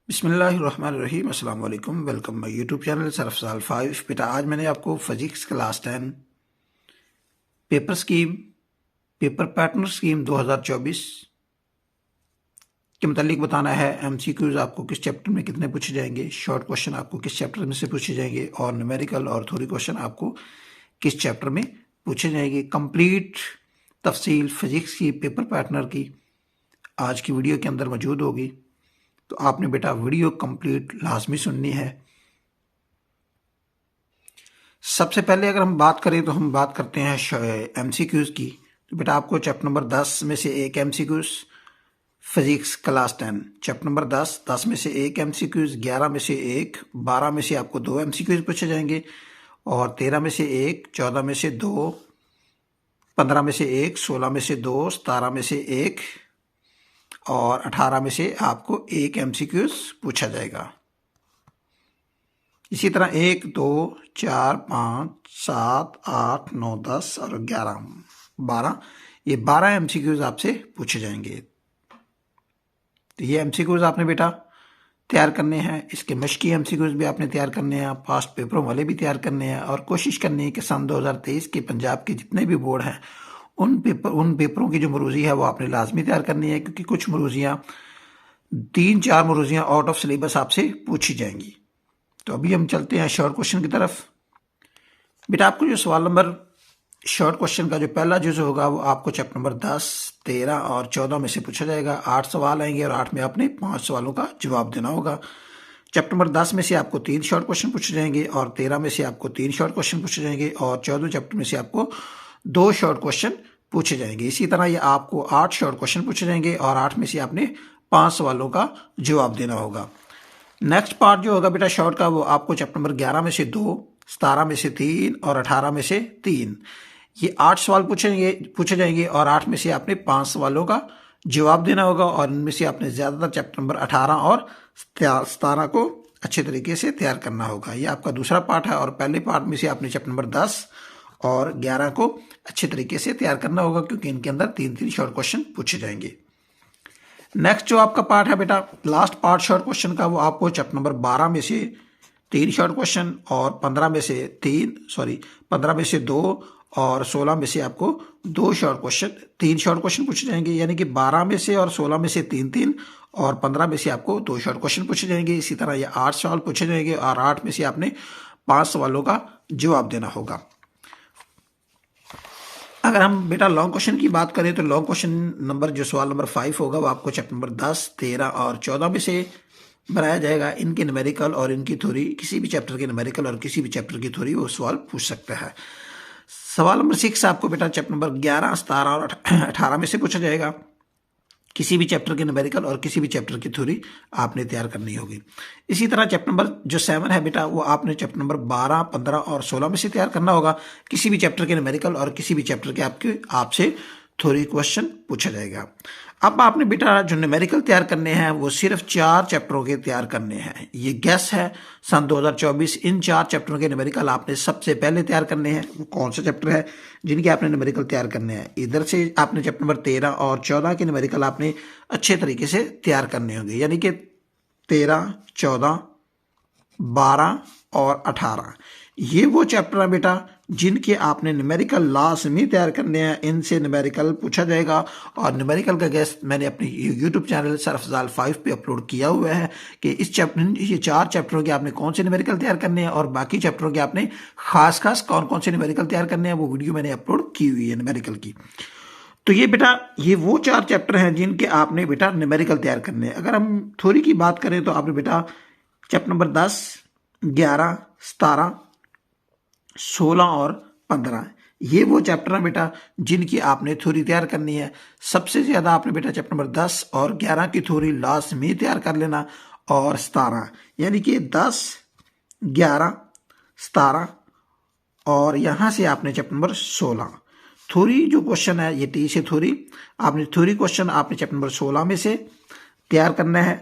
बिस्मिल्लाहिर्रहमानिर्रहीम अस्सलाम वालेकुम। वेलकम माय यूट्यूब चैनल सरफसाल 5। बेटा आज मैंने आपको physics class 10 paper scheme paper pattern scheme 2024 के मुतालिक बताना है। एमसीक्यूज आपको किस चैप्टर में कितने पूछे जाएंगे, शॉर्ट क्वेश्चन आपको किस चैप्टर में से पूछे जाएंगे और न्यूमेरिकल और थ्योरी क्वेश्चन आपको किस चैप्टर में पूछे जाएंगे। कंप्लीट तफसील फिजिक्स की पेपर पैटर्नर की आज की वीडियो के अंदर मौजूद होगी, तो आपने बेटा वीडियो कंप्लीट लाजमी सुननी है। सबसे पहले अगर हम बात करें तो हम बात करते हैं एमसीक्यूज की। तो बेटा आपको चैप्टर नंबर 10 में से एक MCQs, physics class 10 chapter number 10 में से एक एमसीक्यूज, 11 में से एक, 12 में से आपको 2 एमसीक्यूज पूछे जाएंगे और 13 में से एक, 14 में से 2, 15 में से एक, 16 में से 2, 17 में से एक और 18 में से आपको एक एमसीक्यूज पूछा जाएगा। इसी तरह 1, 2, 4, 5, 7, 8, 9, 10 और 11, 12, ये 12 एमसीक्यूज आपसे पूछे जाएंगे। तो ये एमसीक्यूज आपने बेटा तैयार करने हैं। इसके मश्की एमसीक्यूज भी आपने तैयार करने हैं, पास्ट पेपरों वाले भी तैयार करने हैं और कोशिश करनी है कि सन 2023 के पंजाब के जितने भी बोर्ड हैं उन पेपरों की जो मरूजी है वो आपने लाजमी तैयार करनी है, क्योंकि कुछ मरूजियाँ 3-4 मरूजियाँ आउट ऑफ सिलेबस आपसे पूछी जाएंगी। तो अभी हम चलते हैं शॉर्ट क्वेश्चन की तरफ। बेटा आपको जो सवाल नंबर शॉर्ट क्वेश्चन का जो पहला जुज़ होगा वो आपको चैप्टर नंबर 10, 13 और 14 में से पूछा जाएगा। 8 सवाल आएंगे और 8 में आपने 5 सवालों का जवाब देना होगा। चैप्टर नंबर 10 में से आपको 3 शॉर्ट क्वेश्चन पूछे जाएंगे और 13 में से आपको 3 शॉर्ट क्वेश्चन पूछे जाएंगे और 14 चैप्टर में से आपको 2 शॉर्ट क्वेश्चन पूछे जाएंगे। इसी तरह ये आपको 8 शॉर्ट क्वेश्चन पूछे जाएंगे और 8 में से आपने 5 सवालों का जवाब देना होगा। नेक्स्ट पार्ट जो होगा बेटा शॉर्ट का वो आपको चैप्टर नंबर 11 में से 2, 17 में से 3 और 18 में से 3, ये 8 सवाल पूछे जाएंगे और 8 में से आपने 5 सवालों का जवाब देना होगा और इनमें से आपने ज़्यादातर चैप्टर नंबर 18 और 17 को अच्छे तरीके से तैयार करना होगा। ये आपका दूसरा पार्ट है और पहले पार्ट में से आपने चैप्टर नंबर 10 और 11 को अच्छे तरीके से तैयार करना होगा, क्योंकि इनके अंदर 3-3 शॉर्ट क्वेश्चन पूछे जाएंगे। नेक्स्ट जो आपका पार्ट है बेटा लास्ट पार्ट शॉर्ट क्वेश्चन का, वो आपको चैप्टर नंबर 12 में से 3 शॉर्ट क्वेश्चन और 15 में से 2 और 16 में से आपको 3 शॉर्ट क्वेश्चन पूछे जाएंगे। यानी कि 12 में से और 16 में से 3-3 और 15 में से आपको 2 शॉर्ट क्वेश्चन पूछे जाएंगे। इसी तरह ये 8 सवाल पूछे जाएंगे और 8 में से आपने 5 सवालों का जवाब देना होगा। अगर हम बेटा लॉन्ग क्वेश्चन की बात करें तो लॉन्ग क्वेश्चन नंबर जो सवाल नंबर 5 होगा वो आपको चैप्टर नंबर 10, 13 और 14 में से बनाया जाएगा। इनके न्यूमेरिकल और इनकी थ्योरी, किसी भी चैप्टर के न्यूमेरिकल और किसी भी चैप्टर की थ्योरी वो सवाल पूछ सकता है। सवाल नंबर 6 आपको बेटा चैप्टर नंबर 11, 17 और 18 में से पूछा जाएगा। किसी भी चैप्टर के न्यूमेरिकल और किसी भी चैप्टर की थ्योरी आपने तैयार करनी होगी। इसी तरह चैप्टर नंबर जो 7 है बेटा वो आपने चैप्टर नंबर 12, 15 और 16 में से तैयार करना होगा। किसी भी चैप्टर के न्यूमेरिकल और किसी भी चैप्टर के आपसे थ्योरी क्वेश्चन पूछा जाएगा। अब आपने बेटा जो न्यूमेरिकल तैयार करने हैं वो सिर्फ 4 चैप्टरों के तैयार करने हैं। ये गैस है सन 2024 इन 4 चैप्टरों के न्यूमेरिकल आपने सबसे पहले तैयार करने हैं। वो कौन सा चैप्टर है जिनके आपने न्यूमेरिकल तैयार करने हैं? इधर से आपने चैप्टर नंबर 13 और 14 के न्यूमेरिकल आपने अच्छे तरीके से तैयार करने होंगे। यानी कि 13, 14, 12 और 18 ये वो चैप्टर है बेटा जिनके आपने न्यूमेरिकल लाजमी तैयार करने हैं। इनसे न्यूमेरिकल पूछा जाएगा और न्यूमेरिकल का गैस मैंने अपनी यूट्यूब चैनल सरफजाल 5 पे अपलोड किया हुआ है कि ये 4 चैप्टरों के आपने कौन से न्यूमेरिकल तैयार करने हैं और बाकी चैप्टरों के आपने खास कौन कौन से न्यूमेरिकल तैयार करने हैं, वो वीडियो मैंने अपलोड की हुई है न्यूमेरिकल की। तो ये बेटा ये वो 4 चैप्टर हैं जिनके आपने बेटा न्यूमेरिकल तैयार करने हैं। अगर हम थ्योरी की बात करें तो आपने बेटा चैप्टर नंबर 10, 11, 17, 16 और 15 ये वो चैप्टर हैं बेटा जिनकी आपने थ्योरी तैयार करनी है। सबसे ज़्यादा आपने बेटा चैप्टर नंबर 10 और 11 की थ्योरी लाजमी तैयार कर लेना और 17 यानी कि 10, 11, 17 और यहाँ से आपने चैप्टर नंबर 16 थ्योरी जो क्वेश्चन है ये टी से थ्योरी क्वेश्चन आपने चैप्टर नंबर 16 में से तैयार करना है,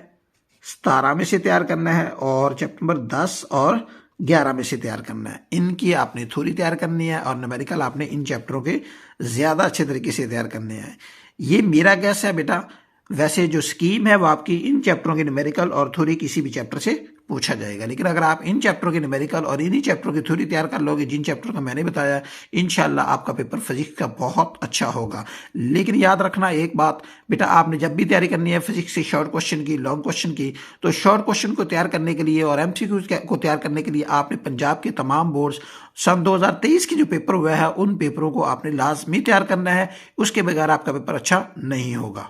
17 में से तैयार करना है और चैप्टर नंबर 10 और 11 में से तैयार करना है। इनकी आपने थ्योरी तैयार करनी है और न्यूमेरिकल आपने इन चैप्टरों के ज़्यादा अच्छे तरीके से तैयार करने हैं। ये मेरा गैस है बेटा वैसे जो स्कीम है वो आपकी इन चैप्टरों के न्यूमेरिकल और थ्योरी किसी भी चैप्टर से पूछा जाएगा। लेकिन अगर आप इन चैप्टरों के न्यूमेरिकल और इन्हीं चैप्टरों की थ्योरी तैयार कर लोगे जिन चैप्टर का मैंने बताया, इंशाल्लाह आपका पेपर फिजिक्स का बहुत अच्छा होगा। लेकिन याद रखना एक बात बेटा, आपने जब भी तैयारी करनी है फिजिक्स से शॉर्ट क्वेश्चन की, लॉन्ग क्वेश्चन की, तो शॉर्ट क्वेश्चन को तैयार करने के लिए और एमसीक्यूज को तैयार करने के लिए आपने पंजाब के तमाम बोर्ड्स सन 2023 की जो पेपर हुआ है उन पेपरों को आपने लाजमी तैयार करना है। उसके बगैर आपका पेपर अच्छा नहीं होगा।